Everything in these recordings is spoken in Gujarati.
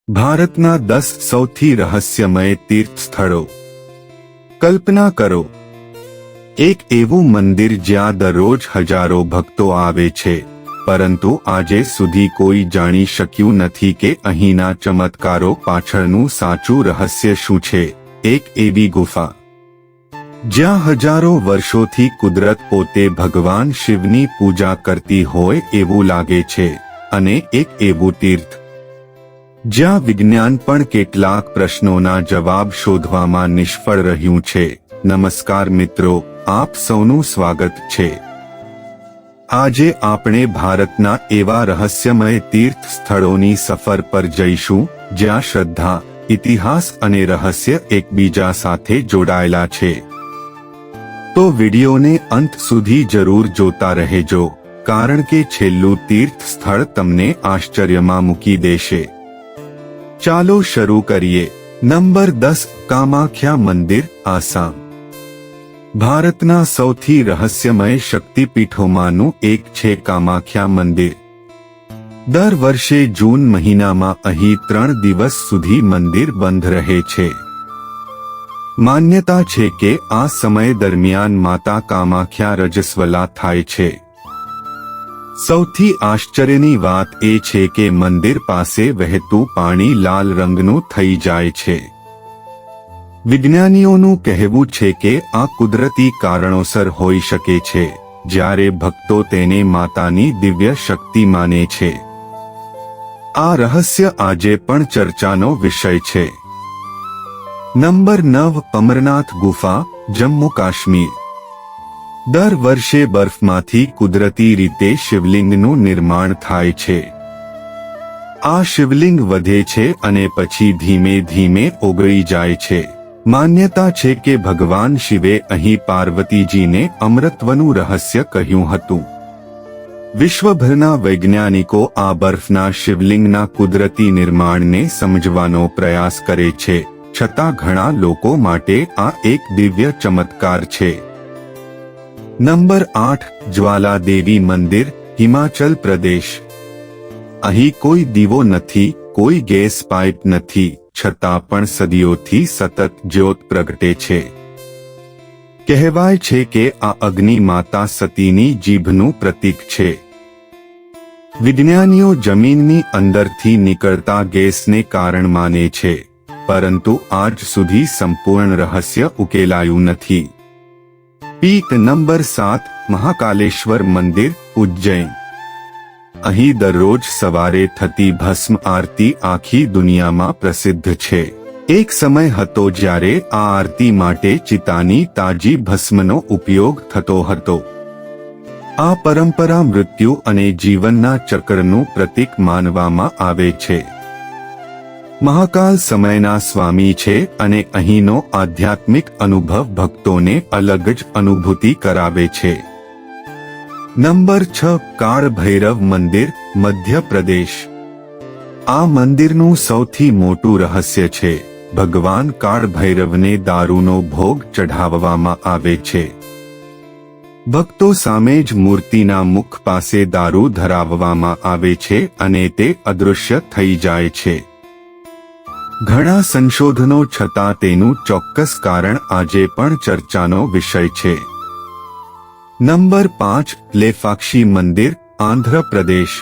ભારતના 10 સૌથી રહસ્યમય તીર્થ સ્થળો. કલ્પના કરો, એક એવું મંદિર જ્યાં દરરોજ હજારો ભક્તો આવે છે, પરંતુ આજે સુધી કોઈ જાણી શક્યું નથી કે અહીંના ચમત્કારો પાછળનું સાચું રહસ્ય શું છે. એક એવી ગુફા જ્યાં હજારો વર્ષોથી કુદરત પોતે ભગવાન શિવની પૂજા કરતી હોય એવું લાગે છે, અને એક એવું તીર્થ જ્યાં વિજ્ઞાન પણ કેટલાક પ્રશ્નોના જવાબ શોધવામાં નિષ્ફળ રહ્યું છે. નમસ્કાર મિત્રો, આપ સૌનું સ્વાગત છે. આજે આપણે ભારતના એવા રહસ્યમય તીર્થ સ્થળોની સફર પર જઈશું જ્યાં શ્રદ્ધા, ઇતિહાસ અને રહસ્ય એકબીજા સાથે જોડાયેલા છે. તો વિડીયોને અંત સુધી જરૂર જોતા રહેજો, કારણ કે છેલ્લું તીર્થ સ્થળ તમને આશ્ચર્યમાં મૂકી દેશે. ચાલો શરૂ કરીએ. નંબર 10, કામાખ્યા મંદિર, આસામ. ભારતના સૌથી રહસ્યમય શક્તિપીઠોમાંનું એક છે કામાખ્યા મંદિર. દર વર્ષે જૂન મહિનામાં અહીં 3 દિવસ સુધી મંદિર બંધ રહે છે. માન્યતા છે કે આ સમય દરમિયાન માતા કામાખ્યા રજસ્વલા થાય છે. સૌથી આશ્ચર્યની વાત એ છે કે મંદિર પાસે વહેતું પાણી લાલ રંગનું થઈ જાય છે. વિજ્ઞાનીઓનું કહેવું છે કે આ કુદરતી કારણોસર હોઈ શકે છે, જ્યારે ભક્તો તેને માતાની દિવ્ય શક્તિ માને છે. આ રહસ્ય આજે પણ ચર્ચાનો વિષય છે. નંબર 9, અમરનાથ ગુફા, જમ્મુ કાશ્મીર. દર વર્ષે બરફમાંથી કુદરતી રીતે શિવલિંગનું નિર્માણ થાય છે. આ શિવલિંગ વધે છે અને પછી ધીમે ધીમે ઓગળી જાય છે. માન્યતા છે કે ભગવાન શિવે અહીં પાર્વતીજીને અમરત્વનું રહસ્ય કહ્યું હતું. વિશ્વભરના વૈજ્ઞાનિકો આ બરફના શિવલિંગના કુદરતી નિર્માણને સમજવાનો પ્રયાસ કરે છે, છતાં ઘણા લોકો માટે આ એક દિવ્ય ચમત્કાર છે. નંબર 8, જ્વાલા દેવી મંદિર, હિમાચલ પ્રદેશ. અહીં કોઈ દીવો નથી, કોઈ ગેસ પાઇપ નથી, છતાં પણ સદીઓથી સતત જ્યોત પ્રગટે છે. કહેવાય છે કે આ અગ્નિ માતા સતીની જીભનું પ્રતીક છે. વિજ્ઞાનીઓ જમીનની અંદરથી નીકળતા ગેસને કારણ માને છે, પરંતુ આજ સુધી સંપૂર્ણ રહસ્ય ઉકેલાયું નથી. પીક નંબર 7, મહાકાલેશ્વર મંદિર, ઉજ્જૈન. અહીં દરરોજ સવારે થતી ભસ્મ આરતી આખી દુનિયામાં પ્રસિદ્ધ છે. એક સમય હતો જ્યારે આ આરતી માટે ચિતાની તાજી ભસ્મનો ઉપયોગ થતો હતો. આ પરંપરા મૃત્યુ અને જીવનના ચક્રનું પ્રતીક માનવામાં આવે છે. મહાકાલ સમયના સ્વામી છે અને અહીંનો આધ્યાત્મિક અનુભવ ભક્તોને અલગ જ અનુભૂતિ કરાવે છે. નંબર 6, કાળ ભૈરવ મંદિર, મધ્ય પ્રદેશ. આ મંદિરનું સૌથી મોટું રહસ્ય છે, ભગવાન કાળ ભૈરવને દારૂનો ભોગ ચઢાવવામાં આવે છે. ભક્તો સામે જ મૂર્તિના મુખ પાસે દારૂ ધરાવવામાં આવે છે અને તે અદૃશ્ય થઈ જાય છે. ઘણા સંશોધનો છતાં તેનું ચોક્કસ કારણ આજે પણ ચર્ચાનો વિષય છે. નંબર 5, લેપાક્ષી મંદિર, આંધ્ર પ્રદેશ.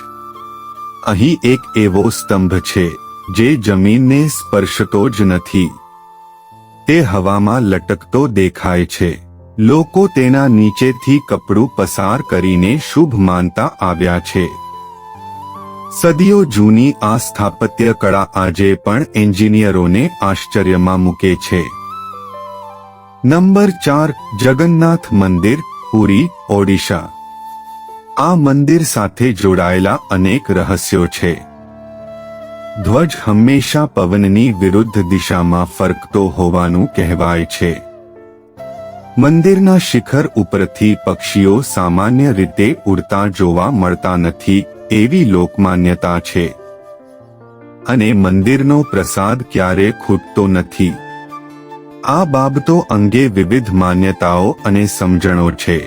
અહીં એક એવો સ્તંભ છે જે જમીનને સ્પર્શતો જ નથી. તે હવામાં લટકતો દેખાય છે. લોકો તેના નીચેથી કપડું પસાર કરીને શુભ માનતા આવ્યા છે. સદીઓ જૂની આ સ્થાપત્ય કળા આજે પણ એન્જિનિયરોને આશ્ચર્યમાં મૂકે છે. નંબર 4, જગન્નાથ મંદિર, પુરી, ઓડિશા. આ મંદિર સાથે જોડાયેલા અનેક રહસ્યો છે. ધ્વજ હંમેશા પવનની વિરુદ્ધ દિશામાં ફરકતો હોવાનું કહેવાય છે. મંદિરના શિખર ઉપરથી પક્ષીઓ સામાન્ય રીતે ઉડતા જોવા મળતા નથી એવી લોકમાન્યતા છે. અને મંદિરનો પ્રસાદ ક્યારે ખૂટતો નથી. આ બાબતો અંગે વિવિધ માન્યતાઓ અને સમજણો છે,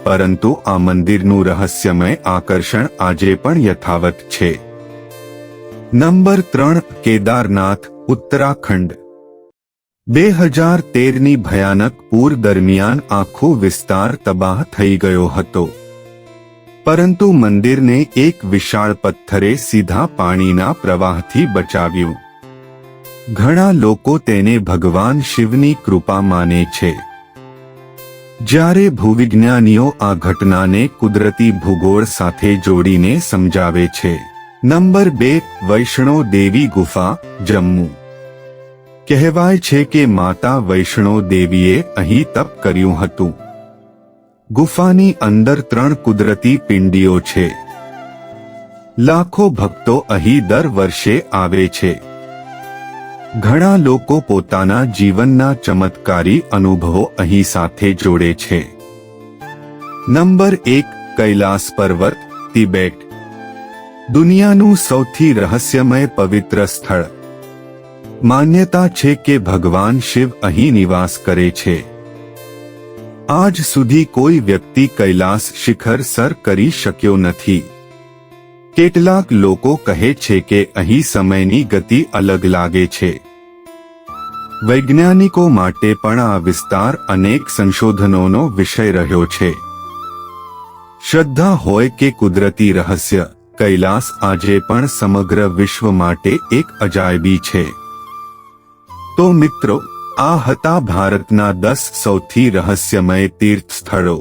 પરંતુ આ મંદિરનું રહસ્યમય આકર્ષણ આજે પણ યથાવત છે. નંબર 3 કેદારનાથ ઉત્તરાખંડ 2013ની ભયાનક પૂર દરમિયાન આખો વિસ્તાર તબાહ થઈ ગયો હતો, પરંતુ મંદિરને એક વિશાળ પથ્થરે સીધા પાણીના પ્રવાહથી બચાવ્યું. ઘણા લોકો તેને ભગવાન શિવની કૃપા માને છે. જ્યારે ભૂવિજ્ઞાનીઓ આ ઘટનાને કુદરતી ભૂગોળ સાથે જોડીને સમજાવે છે. નંબર 2 વૈષ્ણો દેવી ગુફા જમ્મુ. કહેવાય છે કે માતા વૈષ્ણો દેવીએ અહીં તપ કર્યું હતું. ગુફાની અંદર 3 કુદરતી પિંડીઓ છે. લાખો ભક્તો અહીં દર વર્ષે આવે છે. ઘણા લોકો પોતાના જીવનના ચમત્કારી અનુભવો અહીં સાથે જોડે છે. નંબર 1 કૈલાસ પર્વત તિબેટ. દુનિયાનું સૌથી રહસ્યમય પવિત્ર સ્થળ. માન્યતા છે કે ભગવાન શિવ અહીં નિવાસ કરે છે. આજ સુધી કોઈ વ્યક્તિ કૈલાસ શિખર સર કરી શક્યો નથી. કેટલાક લોકો કહે છે કે અહીં સમયની ગતિ અલગ લાગે છે. વૈજ્ઞાનિકો માટે પણ આ વિસ્તાર અનેક સંશોધનોનો વિષય રહ્યો છે. શ્રદ્ધા હોય કે કુદરતી રહસ્ય, કૈલાસ આજે પણ સમગ્ર વિશ્વ માટે એક અજાયબી છે. તો મિત્રો, આ હતા ભારતના 10 સૌથી રહસ્યમય તીર્થ સ્થળો.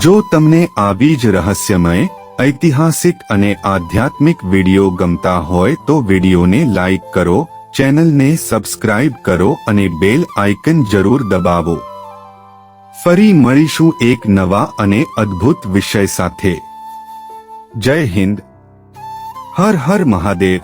જો તમને આવી જ રહસ્યમય, ઐતિહાસિક અને આધ્યાત્મિક વિડીયો ગમતા હોય તો વિડીયોને લાઈક કરો, ચેનલને સબસ્ક્રાઇબ કરો અને બેલ આઇકન જરૂર દબાવો. ફરી મળીશું એક નવા અને અદ્ભુત વિષય સાથે. જય હિન્દ. હર હર મહાદેવ.